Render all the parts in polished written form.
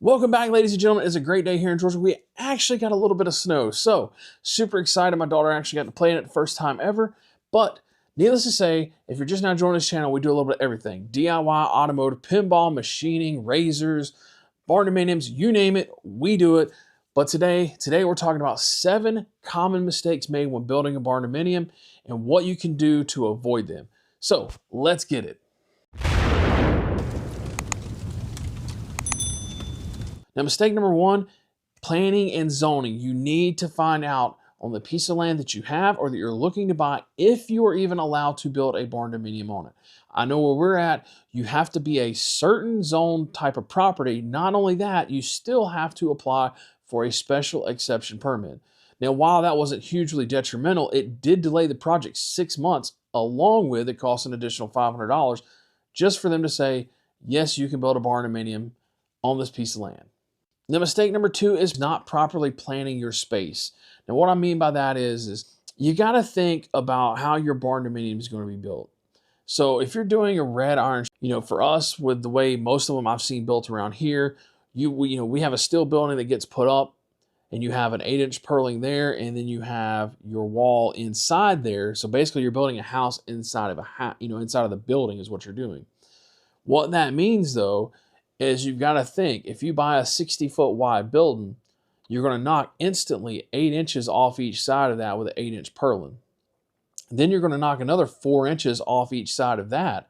Welcome back, ladies and gentlemen. It's a great day here in Georgia. We actually got a little bit of snow, so super excited. My daughter actually got to play in it the first time ever. But needless to say, if you're just now joining this channel, we do a little bit of everything. DIY, automotive, pinball, machining, razors, Barndominiums, you name it, we do it. But today we're talking about 7 common mistakes made when building a Barndominium and what you can do to avoid them. So let's get it. Now, mistake number 1, planning and zoning. You need to find out on the piece of land that you have or that you're looking to buy if you are even allowed to build a Barndominium on it. I know where we're at, you have to be a certain zone type of property. Not only that, you still have to apply for a special exception permit. Now, while that wasn't hugely detrimental, it did delay the project 6 months, along with it cost an additional $500 just for them to say, yes, you can build a Barndominium on this piece of land. Now, mistake number 2 is not properly planning your space. Now, what I mean by that is you got to think about how your Barndominium is going to be built. So if you're doing a red iron, for us, with the way most of them I've seen built around here, we have a steel building that gets put up, and you have an 8-inch purling there, and then you have your wall inside there. So basically, you're building a house inside of inside of the building is what you're doing. What that means, though, is you've got to think, if you buy a 60-foot wide building, you're going to knock instantly 8 inches off each side of that with an 8-inch purlin. Then you're going to knock another 4 inches off each side of that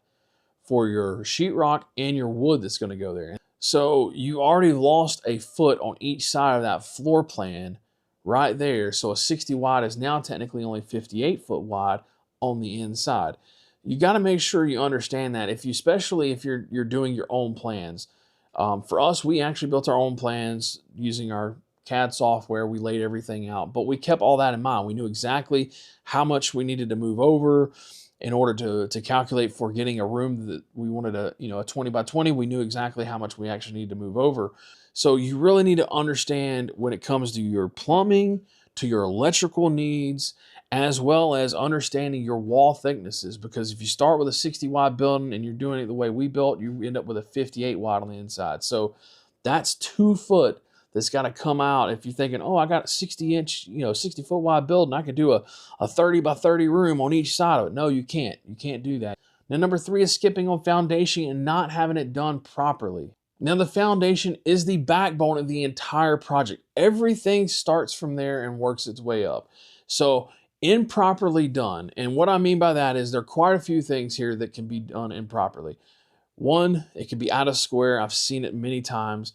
for your sheetrock and your wood that's going to go there. So you already lost a foot on each side of that floor plan right there. So a 60 wide is now technically only 58 foot wide on the inside. You got to make sure you understand that, especially if you're doing your own plans. For us, we actually built our own plans using our CAD software. We laid everything out, but we kept all that in mind. We knew exactly how much we needed to move over in order to calculate for getting a room that we wanted a 20 by 20. We knew exactly how much we actually need to move over. So you really need to understand when it comes to your plumbing, to your electrical needs, as well as understanding your wall thicknesses. Because if you start with a 60 wide building and you're doing it the way we built, you end up with a 58 wide on the inside. So that's 2 foot that's got to come out. If you're thinking, oh, I got a 60 foot wide building, I could do a 30 by 30 room on each side of it. No, you can't. You can't do that. Now, number 3 is skipping on foundation and not having it done properly. Now, the foundation is the backbone of the entire project. Everything starts from there and works its way up. So improperly done, and what I mean by that is there are quite a few things here that can be done improperly. 1, it can be out of square. I've seen it many times.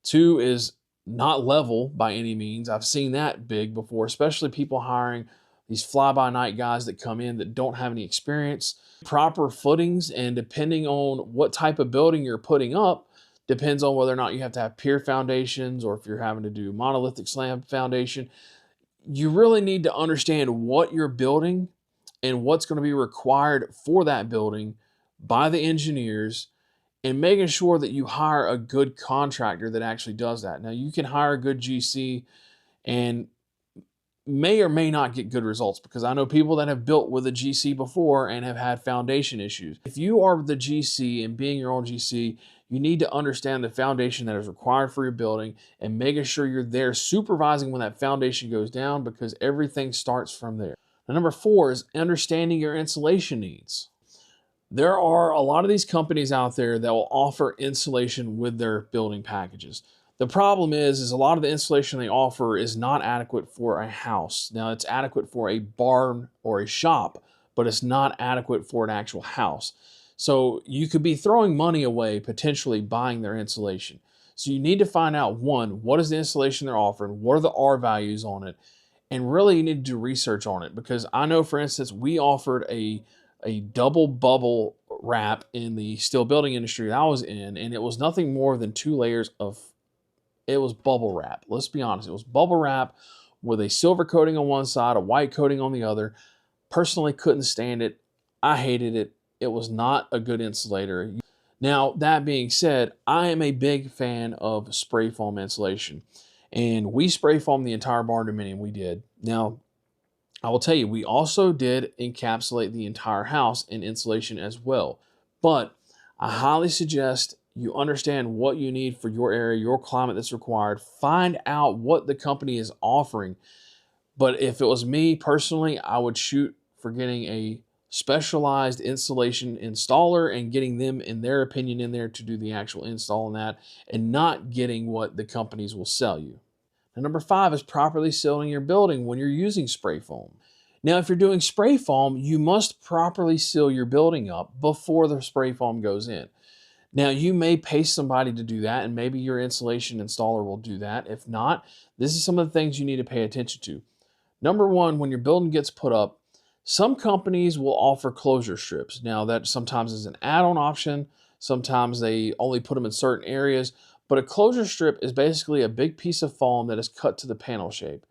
2 is not level by any means. I've seen that big before, especially people hiring these fly-by-night guys that come in that don't have any experience. Proper footings, and depending on what type of building you're putting up, depends on whether or not you have to have pier foundations or if you're having to do monolithic slab foundation. You really need to understand what you're building and what's going to be required for that building by the engineers, and making sure that you hire a good contractor that actually does that. Now, you can hire a good GC and may or may not get good results, because I know people that have built with a GC before and have had foundation issues. If you are the GC and being your own GC, you need to understand the foundation that is required for your building and making sure you're there supervising when that foundation goes down, because everything starts from there. Now, number 4 is understanding your insulation needs. There are a lot of these companies out there that will offer insulation with their building packages. The problem is a lot of the insulation they offer is not adequate for a house. Now, it's adequate for a barn or a shop, but it's not adequate for an actual house. So you could be throwing money away potentially buying their insulation. So you need to find out, 1, what is the insulation they're offering? What are the R values on it? And really, you need to do research on it, because I know, for instance, we offered a double bubble wrap in the steel building industry that I was in, and it was nothing more than 2 layers of, it was bubble wrap. Let's be honest. It was bubble wrap with a silver coating on one side, a white coating on the other. Personally, couldn't stand it. I hated it. It was not a good insulator. Now, that being said, I am a big fan of spray foam insulation, and we spray foam the entire Barndominium. We did. Now, I will tell you, we also did encapsulate the entire house in insulation as well. But I highly suggest You understand what you need for your area, your climate that's required. Find out what the company is offering. But if it was me personally, I would shoot for getting a specialized installation installer and getting them, in their opinion, in there to do the actual install on that, and not getting what the companies will sell you. Now, number 5 is properly sealing your building when you're using spray foam. Now, if you're doing spray foam, you must properly seal your building up before the spray foam goes in. Now, you may pay somebody to do that, and maybe your insulation installer will do that. If not, this is some of the things you need to pay attention to. Number 1, when your building gets put up, some companies will offer closure strips. Now, that sometimes is an add-on option. Sometimes they only put them in certain areas. But a closure strip is basically a big piece of foam that is cut to the panel shape.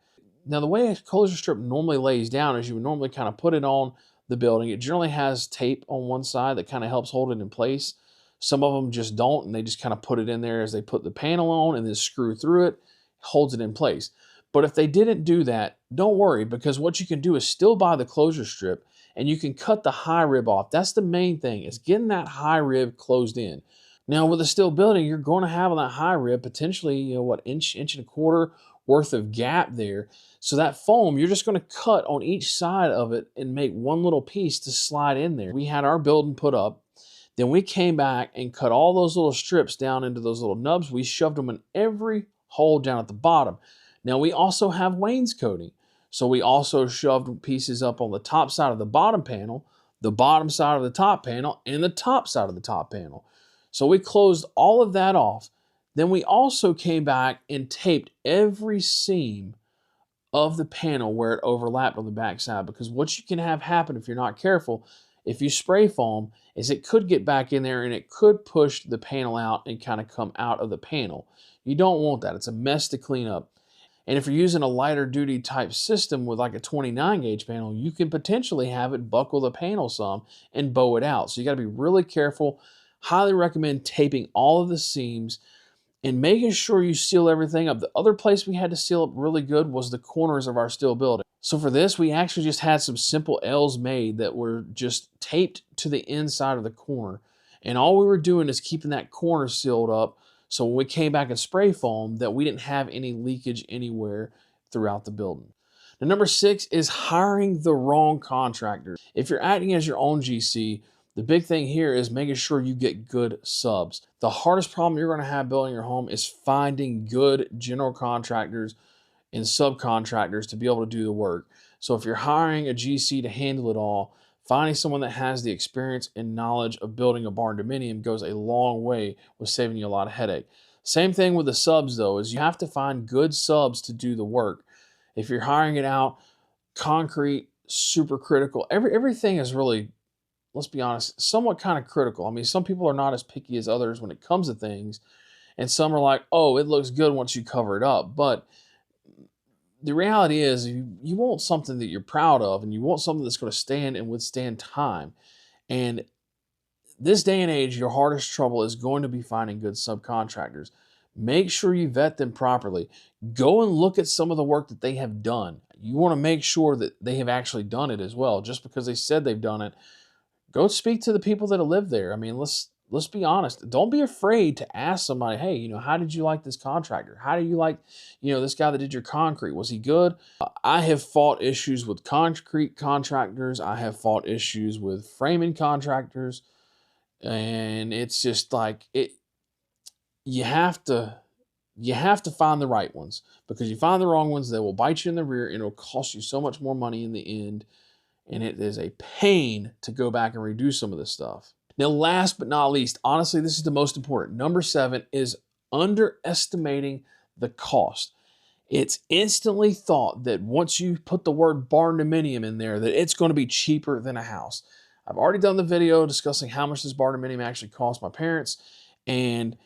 Now, the way a closure strip normally lays down is you would normally kind of put it on the building. It generally has tape on one side that kind of helps hold it in place. Some of them just don't, and they just kind of put it in there as they put the panel on and then screw through it, holds it in place. But if they didn't do that, don't worry, because what you can do is still buy the closure strip and you can cut the high rib off. That's the main thing, is getting that high rib closed in. Now, with a steel building, you're going to have on that high rib potentially, inch and a quarter worth of gap there. So that foam, you're just going to cut on each side of it and make one little piece to slide in there. We had our building put up. Then we came back and cut all those little strips down into those little nubs. We shoved them in every hole down at the bottom. Now, we also have wainscoting. So we also shoved pieces up on the top side of the bottom panel, the bottom side of the top panel, and the top side of the top panel. So we closed all of that off. Then we also came back and taped every seam of the panel where it overlapped on the back side, because what you can have happen if you're not careful, if you spray foam, is it could get back in there and it could push the panel out and kind of come out of the panel. You don't want that. It's a mess to clean up. And if you're using a lighter duty type system with like a 29 gauge panel, you can potentially have it buckle the panel some and bow it out. So you got to be really careful. Highly recommend taping all of the seams and making sure you seal everything up. The other place we had to seal up really good was the corners of our steel building. So for this, we actually just had some simple L's made that were just taped to the inside of the corner. And all we were doing is keeping that corner sealed up, so when we came back and spray foam, that we didn't have any leakage anywhere throughout the building. Now, number 6 is hiring the wrong contractor. If you're acting as your own GC, the big thing here is making sure you get good subs. The hardest problem you're going to have building your home is finding good general contractors and subcontractors to be able to do the work. So if you're hiring a GC to handle it all, finding someone that has the experience and knowledge of building a barndominium goes a long way with saving you a lot of headache. Same thing with the subs though, is you have to find good subs to do the work. If you're hiring it out, concrete, super critical. Everything is really, let's be honest, somewhat kind of critical. I mean, some people are not as picky as others when it comes to things, and some are like, oh, it looks good once you cover it up. But the reality is you want something that you're proud of, and you want something that's going to stand and withstand time. And this day and age, your hardest trouble is going to be finding good subcontractors. Make sure you vet them properly. Go and look at some of the work that they have done. You want to make sure that they have actually done it as well. Just because they said they've done it, go speak to the people that have lived there. I mean, let's be honest. Don't be afraid to ask somebody, hey, how did you like this contractor? How do you like, this guy that did your concrete? Was he good? I have fought issues with concrete contractors. I have fought issues with framing contractors. And it's just like you have to find the right ones, because you find the wrong ones, they will bite you in the rear and it'll cost you so much more money in the end. And it is a pain to go back and redo some of this stuff. Now, last but not least, honestly, this is the most important. Number 7 is underestimating the cost. It's instantly thought that once you put the word barndominium in there, that it's going to be cheaper than a house. I've already done the video discussing how much this barndominium actually cost my parents, and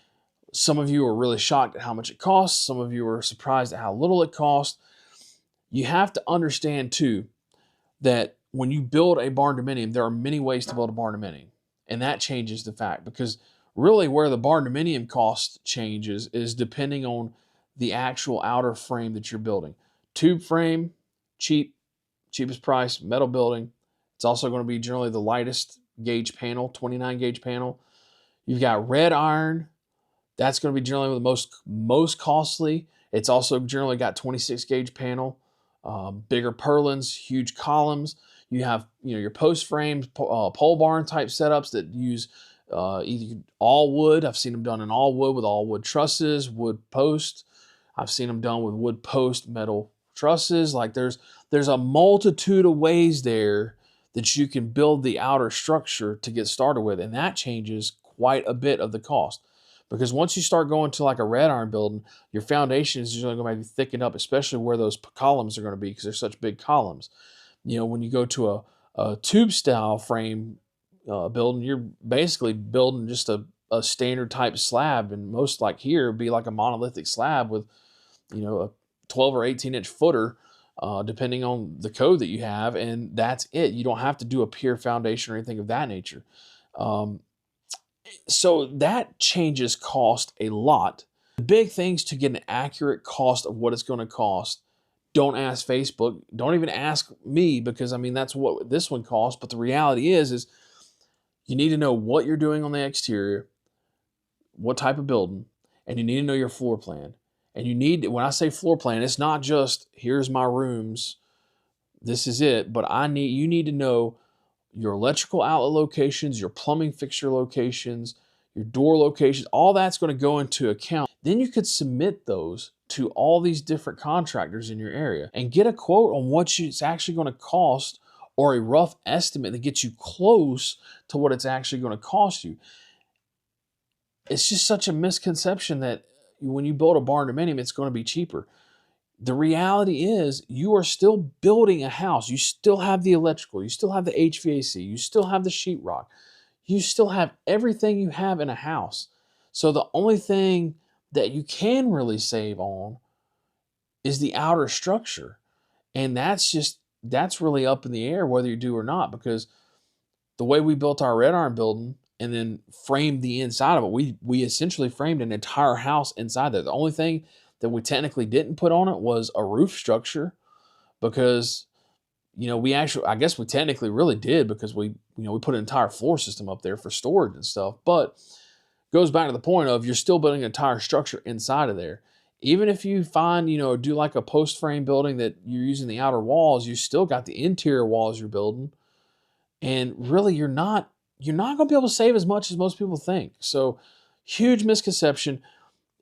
some of you are really shocked at how much it costs. Some of you are surprised at how little it cost. You have to understand too that when you build a barndominium, there are many ways to build a barndominium, and that changes the fact, because really where the barndominium cost changes is depending on the actual outer frame that you're building. Tube frame, cheapest price. Metal building, it's also going to be generally the lightest gauge panel, 29 gauge panel. You've got red iron. That's going to be generally the most costly. It's also generally got 26 gauge panel, bigger purlins, huge columns. You have your post frames, pole barn type setups that use either all wood. I've seen them done in all wood with all wood trusses, wood posts. I've seen them done with wood post metal trusses. Like there's a multitude of ways there that you can build the outer structure to get started with, and that changes quite a bit of the cost. Because once you start going to like a red iron building, your foundation is usually going to be thickened up, especially where those columns are going to be because they're such big columns. When you go to a tube style frame building, you're basically building just a standard type slab, and most like here would be like a monolithic slab with a 12 or 18-inch footer, depending on the code that you have, and that's it. You don't have to do a pier foundation or anything of that nature. So that changes cost a lot. The big things to get an accurate cost of what it's going to cost. Don't ask Facebook. Don't even ask me, because I mean that's what this one costs. But the reality is you need to know what you're doing on the exterior, what type of building, and you need to know your floor plan. And you need, when I say floor plan, it's not just here's my rooms, this is it. But you need to know your electrical outlet locations, your plumbing fixture locations, your door locations. All that's going to go into account. Then you could submit those to all these different contractors in your area and get a quote on what it's actually going to cost, or a rough estimate that gets you close to what it's actually going to cost you. It's just such a misconception that when you build a Barndominium, it's going to be cheaper. The reality is you are still building a house. You still have the electrical. You still have the HVAC. You still have the sheetrock. You still have everything you have in a house. So the only thing that you can really save on is the outer structure. And that's really up in the air whether you do or not, because the way we built our red iron building and then framed the inside of it, we essentially framed an entire house inside there. The only thing that we technically didn't put on it was a roof structure, because I guess we technically really did, because we put an entire floor system up there for storage and stuff. But it goes back to the point of you're still building an entire structure inside of there. Even if you find, do like a post frame building that you're using the outer walls, you still got the interior walls you're building. And really you're not going to be able to save as much as most people think. So huge misconception.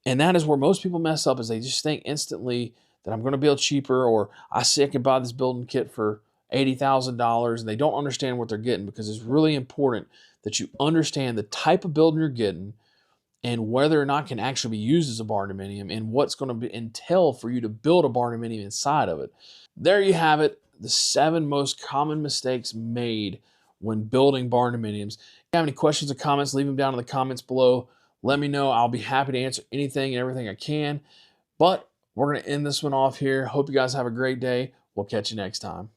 And that is where most people mess up, is they just think instantly that I'm going to build cheaper, or I see I can buy this building kit for $80,000, and they don't understand what they're getting, because it's really important that you understand the type of building you're getting and whether or not it can actually be used as a Barndominium, and what's going to entail for you to build a Barndominium inside of it. There you have it, the 7 most common mistakes made when building Barndominiums. If you have any questions or comments, leave them down in the comments below. Let me know. I'll be happy to answer anything and everything I can. But we're going to end this one off here. Hope you guys have a great day. We'll catch you next time.